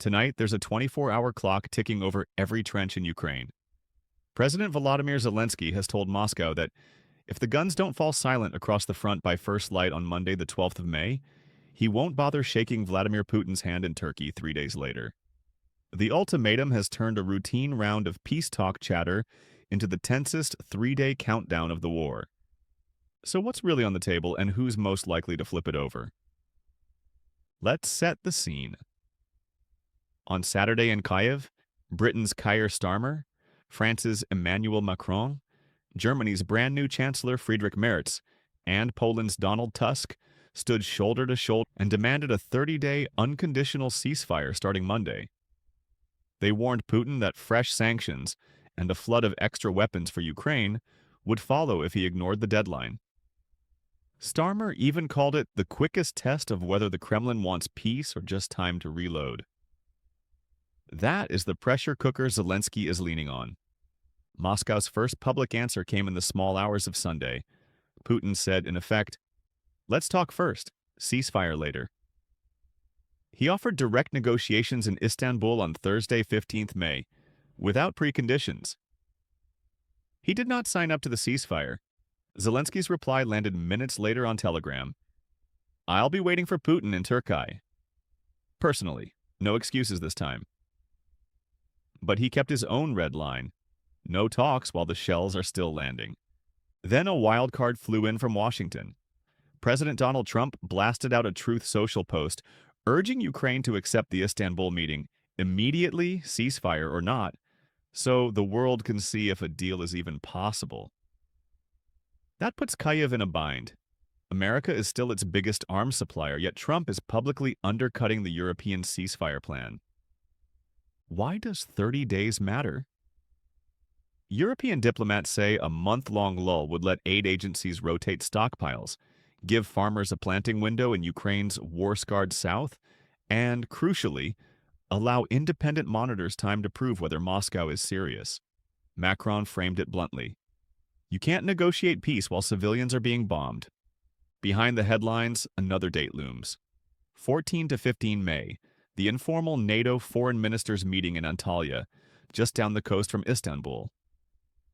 Tonight, there's a 24-hour clock ticking over every trench in Ukraine. President Volodymyr Zelenskyy has told Moscow that if the guns don't fall silent across the front by first light on Monday, the 12th of May, he won't bother shaking Vladimir Putin's hand in Turkey 3 days later. The ultimatum has turned a routine round of peace talk chatter into the tensest 3-day countdown of the war. So what's really on the table and who's most likely to flip it over? Let's set the scene. On Saturday in Kyiv, Britain's Keir Starmer, France's Emmanuel Macron, Germany's brand new Chancellor Friedrich Merz, and Poland's Donald Tusk stood shoulder to shoulder and demanded a 30-day unconditional ceasefire starting Monday. They warned Putin that fresh sanctions and a flood of extra weapons for Ukraine would follow if he ignored the deadline. Starmer even called it the quickest test of whether the Kremlin wants peace or just time to reload. That is the pressure cooker Zelenskyy is leaning on. Moscow's first public answer came in the small hours of Sunday. Putin said, in effect, "Let's talk first, ceasefire later." He offered direct negotiations in Istanbul on Thursday, 15th May, without preconditions. He did not sign up to the ceasefire. Zelenskyy's reply landed minutes later on Telegram. "I'll be waiting for Putin in Turkey. Personally, no excuses this time." But he kept his own red line. No talks while the shells are still landing. Then a wild card flew in from Washington. President Donald Trump blasted out a Truth Social post urging Ukraine to accept the Istanbul meeting immediately, ceasefire or not, so the world can see if a deal is even possible. That puts Kyiv in a bind. America is still its biggest arms supplier, yet Trump is publicly undercutting the European ceasefire plan. Why does 30 days matter? European diplomats say a month-long lull would let aid agencies rotate stockpiles, give farmers a planting window in Ukraine's war-scarred south, and, crucially, allow independent monitors time to prove whether Moscow is serious. Macron framed it bluntly. You can't negotiate peace while civilians are being bombed. Behind the headlines, another date looms. 14 to 15 May, the informal NATO foreign ministers meeting in Antalya, just down the coast from Istanbul.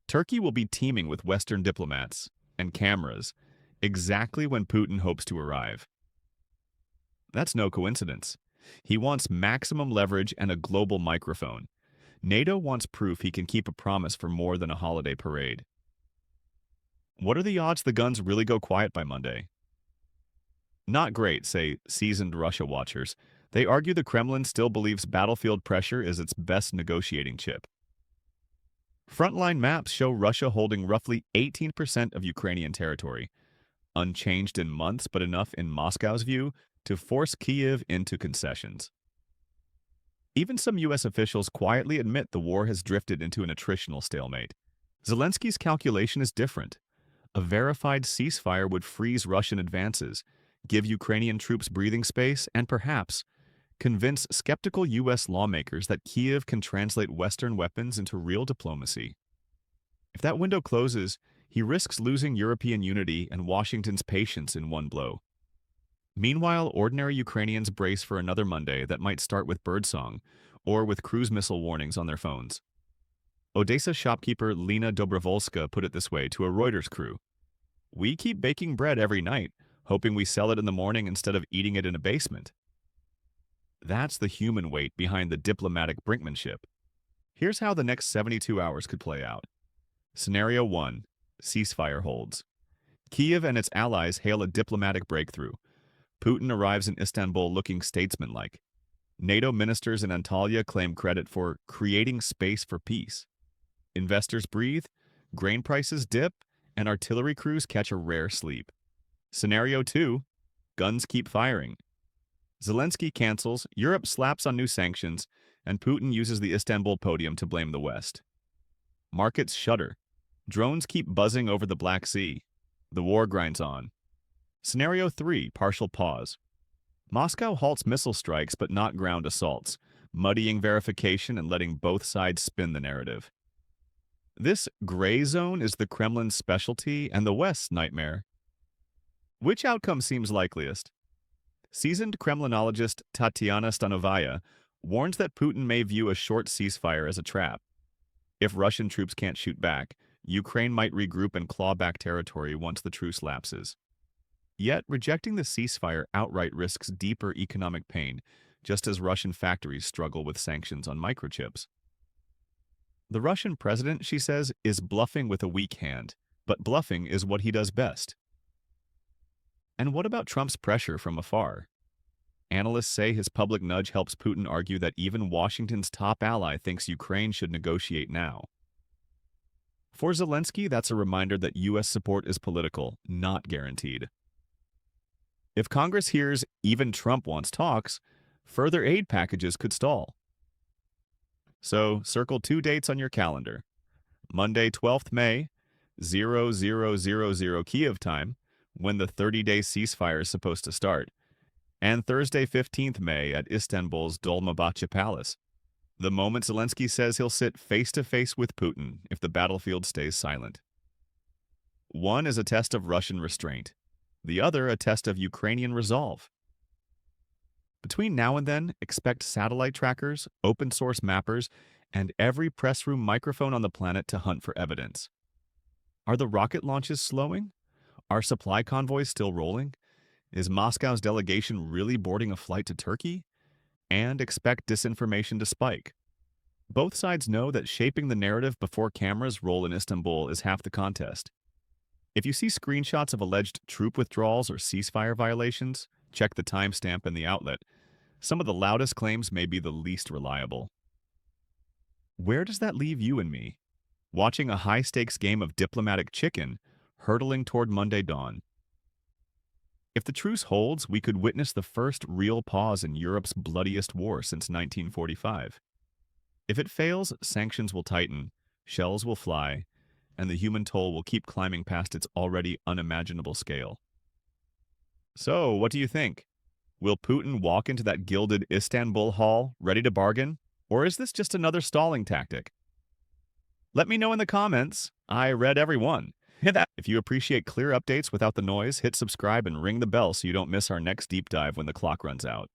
Turkey will be teeming with Western diplomats and cameras exactly when Putin hopes to arrive. That's no coincidence. He wants maximum leverage and a global microphone. NATO wants proof he can keep a promise for more than a holiday parade. What are the odds the guns really go quiet by Monday? Not great, say seasoned Russia watchers. They argue the Kremlin still believes battlefield pressure is its best negotiating chip. Frontline maps show Russia holding roughly 18% of Ukrainian territory, unchanged in months but enough in Moscow's view to force Kyiv into concessions. Even some U.S. officials quietly admit the war has drifted into an attritional stalemate. Zelenskyy's calculation is different. A verified ceasefire would freeze Russian advances, give Ukrainian troops breathing space, and perhaps convince skeptical U.S. lawmakers that Kyiv can translate Western weapons into real diplomacy. If that window closes, he risks losing European unity and Washington's patience in one blow. Meanwhile, ordinary Ukrainians brace for another Monday that might start with birdsong or with cruise missile warnings on their phones. Odessa shopkeeper Lena Dobrovolska put it this way to a Reuters crew. "We keep baking bread every night, hoping we sell it in the morning instead of eating it in a basement." That's the human weight behind the diplomatic brinkmanship. Here's how the next 72 hours could play out. Scenario 1. Ceasefire holds. Kyiv and its allies hail a diplomatic breakthrough. Putin arrives in Istanbul looking statesmanlike. NATO ministers in Antalya claim credit for creating space for peace. Investors breathe, grain prices dip, and artillery crews catch a rare sleep. Scenario 2. Guns keep firing. Zelenskyy cancels, Europe slaps on new sanctions, and Putin uses the Istanbul podium to blame the West. Markets shudder. Drones keep buzzing over the Black Sea. The war grinds on. Scenario 3. Partial pause. Moscow halts missile strikes but not ground assaults, muddying verification and letting both sides spin the narrative. This gray zone is the Kremlin's specialty and the West's nightmare. Which outcome seems likeliest? Seasoned Kremlinologist Tatiana Stanovaya warns that Putin may view a short ceasefire as a trap. If Russian troops can't shoot back, Ukraine might regroup and claw back territory once the truce lapses. Yet, rejecting the ceasefire outright risks deeper economic pain, just as Russian factories struggle with sanctions on microchips. The Russian president, she says, is bluffing with a weak hand, but bluffing is what he does best. And what about Trump's pressure from afar? Analysts say his public nudge helps Putin argue that even Washington's top ally thinks Ukraine should negotiate now. For Zelenskyy, that's a reminder that U.S. support is political, not guaranteed. If Congress hears even Trump wants talks, further aid packages could stall. So, circle 2 dates on your calendar. Monday, 12th May, 0000 Kiev time, when the 30-day ceasefire is supposed to start, and Thursday, 15th May at Istanbul's Dolmabahce Palace, the moment Zelenskyy says he'll sit face-to-face with Putin if the battlefield stays silent. One is a test of Russian restraint, the other a test of Ukrainian resolve. Between now and then, expect satellite trackers, open-source mappers, and every press room microphone on the planet to hunt for evidence. Are the rocket launches slowing? Are supply convoys still rolling? Is Moscow's delegation really boarding a flight to Turkey? And expect disinformation to spike. Both sides know that shaping the narrative before cameras roll in Istanbul is half the contest. If you see screenshots of alleged troop withdrawals or ceasefire violations, check the timestamp and the outlet. Some of the loudest claims may be the least reliable. Where does that leave you and me? Watching a high-stakes game of diplomatic chicken, hurtling toward Monday dawn. If the truce holds, we could witness the first real pause in Europe's bloodiest war since 1945. If it fails, sanctions will tighten, shells will fly, and the human toll will keep climbing past its already unimaginable scale. So, what do you think? Will Putin walk into that gilded Istanbul hall ready to bargain, or is this just another stalling tactic? Let me know in the comments. I read every one. Hit that. If you appreciate clear updates without the noise, hit subscribe and ring the bell so you don't miss our next deep dive when the clock runs out.